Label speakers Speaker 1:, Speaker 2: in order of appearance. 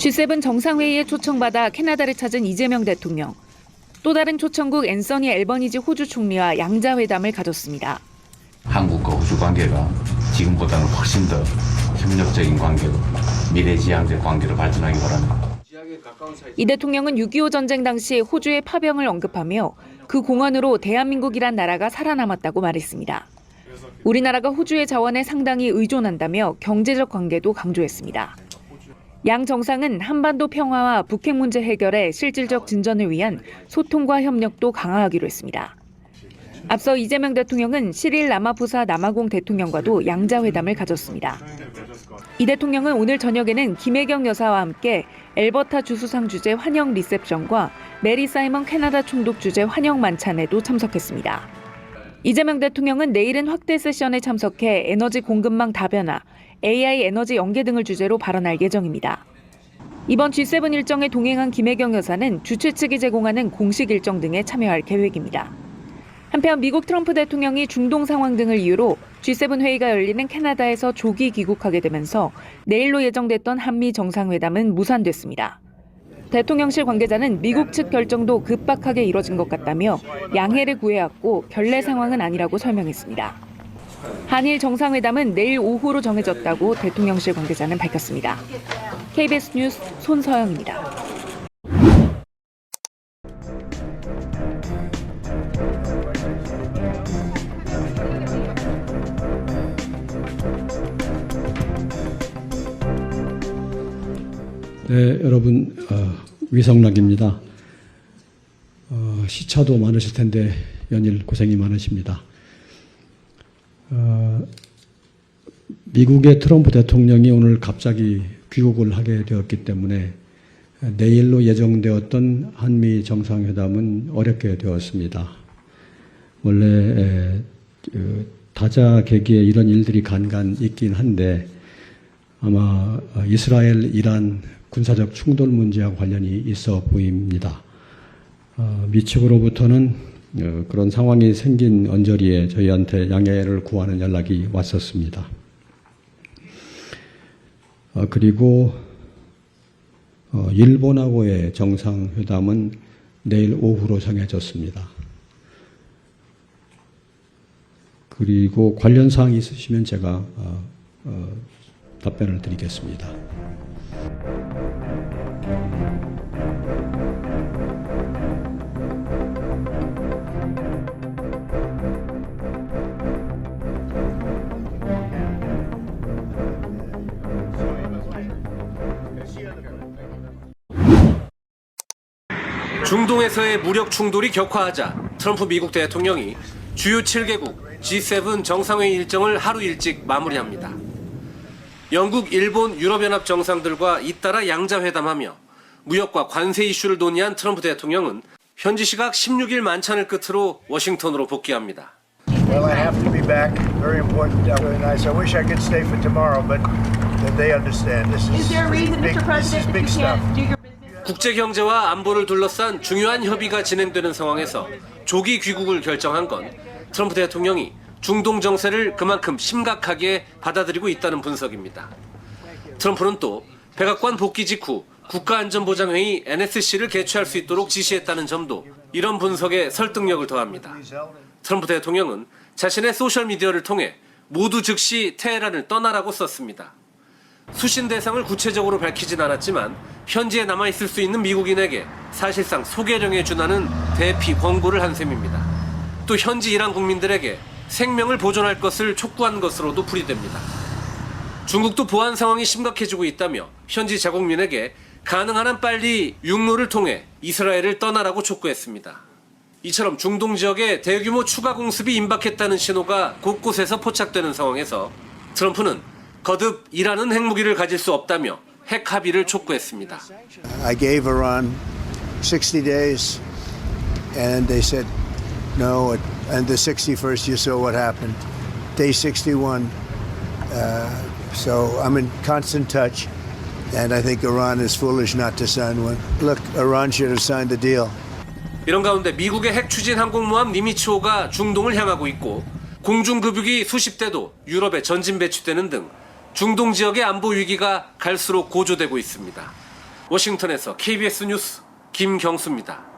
Speaker 1: G7 정상회의에 초청받아 캐나다를 찾은 이재명 대통령. 또 다른 초청국 앤서니 앨버니지 호주 총리와 양자회담을 가졌습니다.
Speaker 2: 한국과 호주 관계가 지금보다는 훨씬 더 협력적인 관계로 미래지향적 관계로 발전하기 바랍니다.
Speaker 1: 이 대통령은 6.25 전쟁 당시 호주의 파병을 언급하며 그 공헌으로 대한민국이란 나라가 살아남았다고 말했습니다. 우리나라가 호주의 자원에 상당히 의존한다며 경제적 관계도 강조했습니다. 양 정상은 한반도 평화와 북핵 문제 해결에 실질적 진전을 위한 소통과 협력도 강화하기로 했습니다. 앞서 이재명 대통령은 시릴 라마푸사 남아공 대통령과도 양자회담을 가졌습니다. 이 대통령은 오늘 저녁에는 김혜경 여사와 함께 엘버타 주수상 주재 환영 리셉션과 메리 사이먼 캐나다 총독 주재 환영 만찬에도 참석했습니다. 이재명 대통령은 내일은 확대 세션에 참석해 에너지 공급망 다변화, AI 에너지 연계 등을 주제로 발언할 예정입니다. 이번 G7 일정에 동행한 김혜경 여사는 주최 측이 제공하는 공식 일정 등에 참여할 계획입니다. 한편 미국 트럼프 대통령이 중동 상황 등을 이유로 G7 회의가 열리는 캐나다에서 조기 귀국하게 되면서 내일로 예정됐던 한미 정상회담은 무산됐습니다. 대통령실 관계자는 미국 측 결정도 급박하게 이뤄진 것 같다며 양해를 구해왔고 결례 상황은 아니라고 설명했습니다. 한일 정상회담은 내일 오후로 정해졌다고 대통령실 관계자는 밝혔습니다. KBS 뉴스 손서영입니다.
Speaker 3: 네, 여러분 위성락입니다. 시차도 많으실 텐데 연일 고생이 많으십니다. 미국의 트럼프 대통령이 오늘 갑자기 귀국을 하게 되었기 때문에 내일로 예정되었던 한미 정상회담은 어렵게 되었습니다. 원래 다자계기에 이런 일들이 간간 있긴 한데 아마 이스라엘, 이란 군사적 충돌 문제와 관련이 있어 보입니다. 미측으로부터는 그런 상황이 생긴 언저리에 저희한테 양해를 구하는 연락이 왔었습니다. 그리고 일본하고의 정상회담은 내일 오후로 정해졌습니다. 그리고 관련 사항이 있으시면 제가 답변을 드리겠습니다.
Speaker 4: 중동에서의 무력 충돌이 격화하자 트럼프 미국 대통령이 주요 7개국 G7 정상회의 일정을 하루 일찍 마무리합니다. 영국, 일본, 유럽연합 정상들과 잇따라 양자회담하며 무역과 관세 이슈를 논의한 트럼프 대통령은 현지 시각 16일 만찬을 끝으로 워싱턴으로 복귀합니다.
Speaker 5: Well, I have to be back. Very important. Very nice. I wish I could stay for tomorrow, but they understand. This is big stuff.
Speaker 4: 국제 경제와 안보를 둘러싼 중요한 협의가 진행되는 상황에서 조기 귀국을 결정한 건 트럼프 대통령이 중동 정세를 그만큼 심각하게 받아들이고 있다는 분석입니다. 트럼프는 또 백악관 복귀 직후 국가안전보장회의 NSC를 개최할 수 있도록 지시했다는 점도 이런 분석에 설득력을 더합니다. 트럼프 대통령은 자신의 소셜미디어를 통해 모두 즉시 테헤란을 떠나라고 썼습니다. 수신 대상을 구체적으로 밝히진 않았지만 현지에 남아있을 수 있는 미국인에게 사실상 소개령에 준하는 대피 권고를 한 셈입니다. 또 현지 이란 국민들에게 생명을 보존할 것을 촉구한 것으로도 풀이됩니다. 중국도 보안 상황이 심각해지고 있다며 현지 자국민에게 가능한 한 빨리 육로를 통해 이스라엘을 떠나라고 촉구했습니다. 이처럼 중동 지역에 대규모 추가 공습이 임박했다는 신호가 곳곳에서 포착되는 상황에서 트럼프는 거듭 이란은 핵무기를 가질 수 없다며 핵 합의를 촉구했습니다.
Speaker 5: I gave Iran 60 days and they said no, and the 61st you saw what happened. Day 61. So I'm in constant touch and I think Iran is foolish not to sign one. Look, Iran should have signed the deal.
Speaker 4: 이런 가운데 미국의 핵 추진 항공모함 니미츠호가 중동을 향하고 있고 공중급유기 수십 대도 유럽에 전진 배치되는 등 중동 지역의 안보 위기가 갈수록 고조되고 있습니다. 워싱턴에서 KBS 뉴스 김경수입니다.